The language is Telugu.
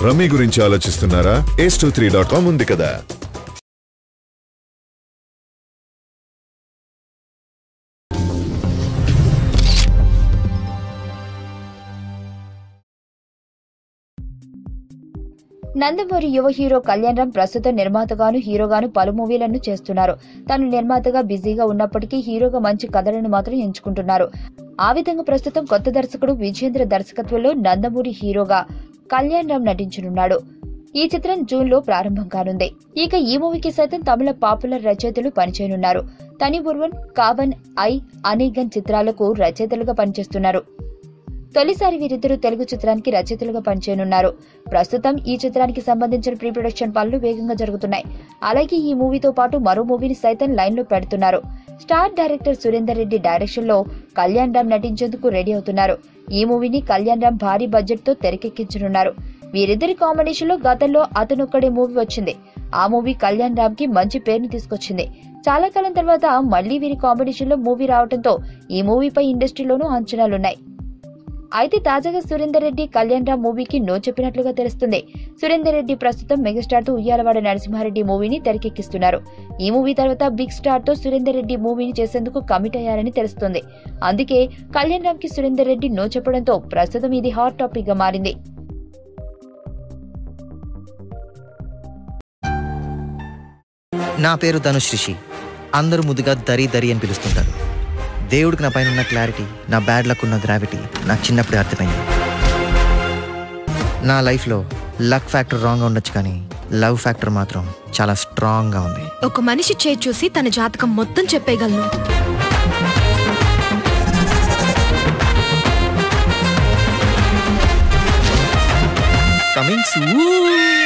రమ్మీ గురించి ఆలోచిస్తున్నారా? ace23.com ఉంది కదా. నందమూరి యువ హీరో కళ్యాణ్ రామ్ ప్రస్తుతం నిర్మాతగాను హీరోగాను పలు మూవీలను చేస్తున్నారు. తను నిర్మాతగా బిజీగా ఉన్నప్పటికీ హీరోగా మంచి కథలను మాత్రం ఎంచుకుంటున్నారు. ఆ విధంగా ప్రస్తుతం కొత్త దర్శకుడు విజేంద్ర దర్శకత్వంలో నందమూరి హీరోగా కళ్యాణ్ రామ్ నటించనున్నాడు. ఈ చిత్రం జూన్ లో ప్రారంభం కానుంది. ఇక ఈ మూవీకి సైతం తమిళ పాపులర్ రచయితలు పనిచేయనున్నారు. తనిబుర్వన్, కావన్, అనేగన్ చిత్రాలకు రచయితలుగా పనిచేస్తున్నారు. తొలిసారి వీరిద్దరూ తెలుగు చిత్రానికి రచయితలుగా పనిచేయనున్నారు. ప్రస్తుతం ఈ చిత్రానికి సంబంధించిన ప్రీ ప్రొడక్షన్ పనులు వేగంగా జరుగుతున్నాయి. అలాగే ఈ మూవీతో పాటు మరో మూవీని సైతం లైన్ లో పెడుతున్నారు. Star director Surender Reddy direction లో కళ్యాణ్ రామ్ నటించేందుకు రెడీ అవుతున్నారు. ఈ మూవీని కళ్యాణ్ రామ్ భారీ బడ్జెట్ తో తెరకెక్కించనున్నారు. వీరిద్దరి కాంబినేషన్ లో గతంలో అతనొక్కడే మూవీ వచ్చింది. ఆ మూవీ కళ్యాణ్ రామ్ కి మంచి పేరుని తీసుకొచ్చింది. చాలా కాలం తర్వాత మళ్లీ వీరి కాంబినేషన్ లో మూవీ రావడంతో ఈ మూవీపై ఇండస్ట్రీలోనూ అంచనాలున్నాయి. అయితే తాజాగా సురేందర్ రెడ్డి కళ్యాణ్ రామ్ మూవీకి నో చెప్పినట్లుగా తెలుస్తుంది. సురేందర్ రెడ్డి ప్రస్తుతం మెగాస్టార్ తో ఉయ్యాలవాడ నరసింహారెడ్డి మూవీని తెరకెక్కిస్తున్నారు. ఈ మూవీ తర్వాత బిగ్ స్టార్ తో సురేందర్ రెడ్డి మూవీని చేసేందుకు కమిట్ అయ్యారని తెలుస్తుంది. అందుకే కళ్యాణ్ రామ్ కి సురేందర్ రెడ్డి నో చెప్పడంతో ప్రస్తుతం ఇది హాట్ టాపిక్ గా మారింది. నా పేరు ధనుష్ రిషి. అందరూ ముద్దుగా దరి దరి అని పిలుస్తుంటారు. దేవుడికి నా పైన ఉన్న క్లారిటీ, నా బ్యాడ్ లక్ ఉన్న గ్రావిటీ నాకు చిన్నప్పుడే అర్థమైంది. నా లైఫ్లో లక్ ఫ్యాక్టర్ రాంగ్గా ఉండొచ్చు, కానీ లవ్ ఫ్యాక్టర్ మాత్రం చాలా స్ట్రాంగ్గా ఉంది. ఒక మనిషి చేయి చూసి తన జాతకం మొత్తం చెప్పేయగలను. Coming soon.